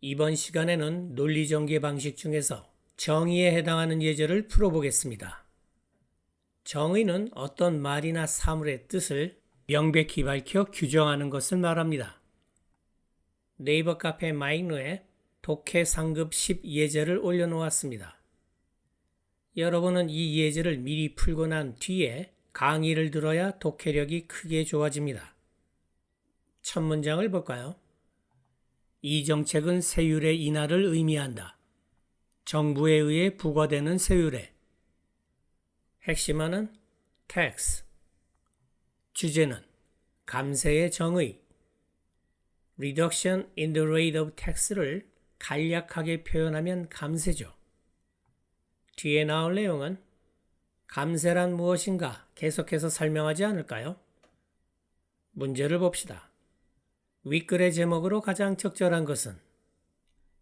이번 시간에는 논리전개 방식 중에서 정의에 해당하는 예제를 풀어보겠습니다. 정의는 어떤 말이나 사물의 뜻을 명백히 밝혀 규정하는 것을 말합니다. 네이버 카페 마이노에 독해 상급 10 예제를 올려놓았습니다. 여러분은 이 예제를 미리 풀고 난 뒤에 강의를 들어야 독해력이 크게 좋아집니다. 첫 문장을 볼까요? 이 정책은 세율의 인하를 의미한다. 정부에 의해 부과되는 세율에. 핵심어는 tax. 주제는 감세의 정의. reduction in the rate of tax를 간략하게 표현하면 감세죠. 뒤에 나올 내용은 감세란 무엇인가 계속해서 설명하지 않을까요? 문제를 봅시다. 윗글의 제목으로 가장 적절한 것은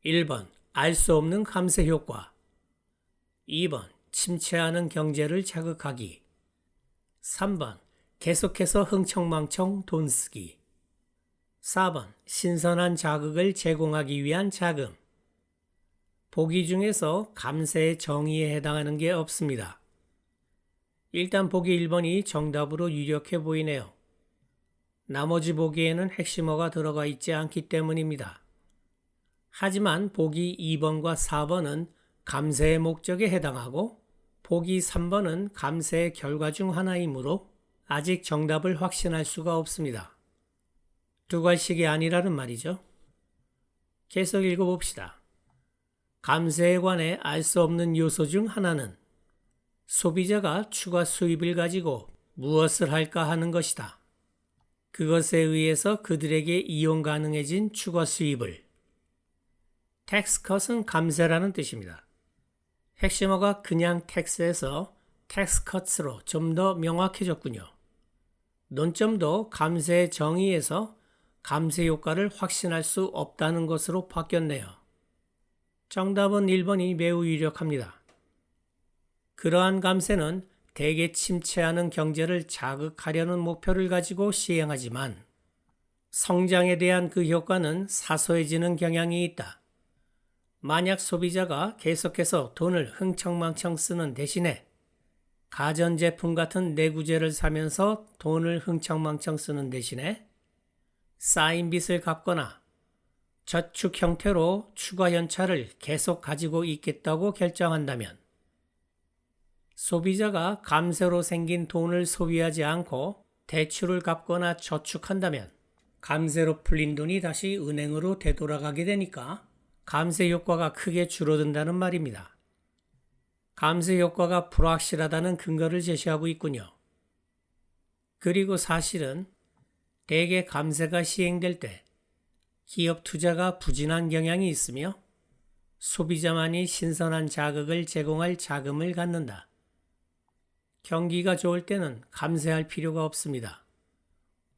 1번 알 수 없는 감세 효과, 2번 침체하는 경제를 자극하기, 3번 계속해서 흥청망청 돈 쓰기, 4번 신선한 자극을 제공하기 위한 자금. 보기 중에서 감세의 정의에 해당하는 게 없습니다. 일단 보기 1번이 정답으로 유력해 보이네요. 나머지 보기에는 핵심어가 들어가 있지 않기 때문입니다. 하지만 보기 2번과 4번은 감세의 목적에 해당하고 보기 3번은 감세의 결과 중 하나이므로 아직 정답을 확신할 수가 없습니다. 두 갈식이 아니라는 말이죠. 계속 읽어봅시다. 감세에 관해 알 수 없는 요소 중 하나는 소비자가 추가 수입을 가지고 무엇을 할까 하는 것이다. 그것에 의해서 그들에게 이용 가능해진 추가 수입을. tax cut은 감세라는 뜻입니다. 핵심어가 그냥 tax에서 tax cuts로 좀 더 명확해졌군요. 논점도 감세의 정의에서 감세 효과를 확신할 수 없다는 것으로 바뀌었네요. 정답은 1번이 매우 유력합니다. 그러한 감세는 대개 침체하는 경제를 자극하려는 목표를 가지고 시행하지만 성장에 대한 그 효과는 사소해지는 경향이 있다. 만약 소비자가 계속해서 돈을 흥청망청 쓰는 대신에 가전제품 같은 내구재를 사면서 돈을 흥청망청 쓰는 대신에 쌓인 빚을 갚거나 저축 형태로 추가 현찰을 계속 가지고 있겠다고 결정한다면 소비자가 감세로 생긴 돈을 소비하지 않고 대출을 갚거나 저축한다면 감세로 풀린 돈이 다시 은행으로 되돌아가게 되니까 감세 효과가 크게 줄어든다는 말입니다. 감세 효과가 불확실하다는 근거를 제시하고 있군요. 그리고 사실은 대개 감세가 시행될 때 기업 투자가 부진한 경향이 있으며 소비자만이 신선한 자극을 제공할 자금을 갖는다. 경기가 좋을 때는 감세할 필요가 없습니다.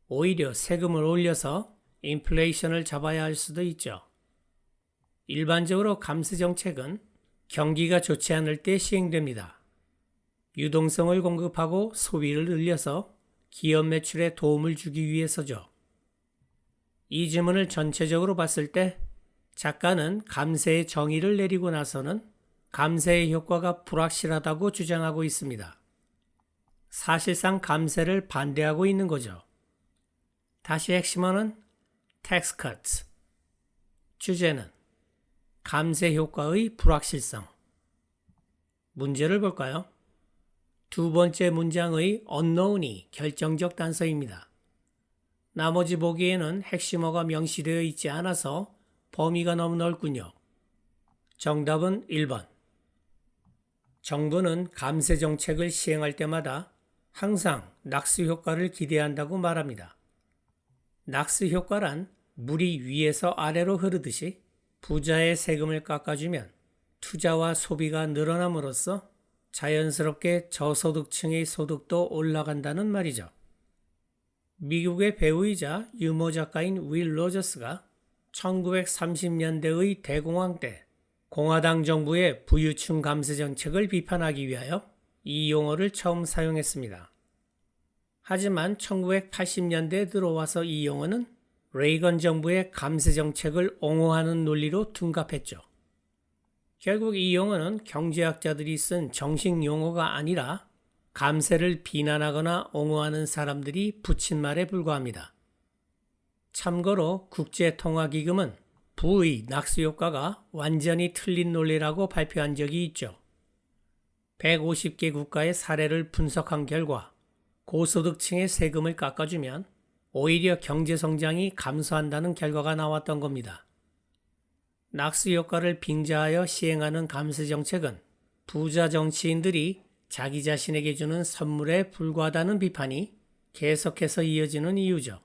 오히려 세금을 올려서 인플레이션을 잡아야 할 수도 있죠. 일반적으로 감세 정책은 경기가 좋지 않을 때 시행됩니다. 유동성을 공급하고 소비를 늘려서 기업 매출에 도움을 주기 위해서죠. 이 지문을 전체적으로 봤을 때 작가는 감세의 정의를 내리고 나서는 감세의 효과가 불확실하다고 주장하고 있습니다. 사실상 감세를 반대하고 있는 거죠. 다시 핵심어는 tax cuts. 주제는 감세 효과의 불확실성. 문제를 볼까요? 두 번째 문장의 unknown이 결정적 단서입니다. 나머지 보기에는 핵심어가 명시되어 있지 않아서 범위가 너무 넓군요. 정답은 1번. 정부는 감세 정책을 시행할 때마다 항상 낙수 효과를 기대한다고 말합니다. 낙수 효과란 물이 위에서 아래로 흐르듯이 부자의 세금을 깎아주면 투자와 소비가 늘어남으로써 자연스럽게 저소득층의 소득도 올라간다는 말이죠. 미국의 배우이자 유머 작가인 윌 로저스가 1930년대의 대공황 때 공화당 정부의 부유층 감세 정책을 비판하기 위하여 이 용어를 처음 사용했습니다. 하지만 1980년대에 들어와서 이 용어는 레이건 정부의 감세 정책을 옹호하는 논리로 둔갑했죠. 결국 이 용어는 경제학자들이 쓴 정식 용어가 아니라 감세를 비난하거나 옹호하는 사람들이 붙인 말에 불과합니다. 참고로 국제통화기금은 부의 낙수 효과가 완전히 틀린 논리라고 발표한 적이 있죠. 150개 국가의 사례를 분석한 결과 고소득층의 세금을 깎아주면 오히려 경제성장이 감소한다는 결과가 나왔던 겁니다. 낙수 효과를 빙자하여 시행하는 감세 정책은 부자 정치인들이 자기 자신에게 주는 선물에 불과하다는 비판이 계속해서 이어지는 이유죠.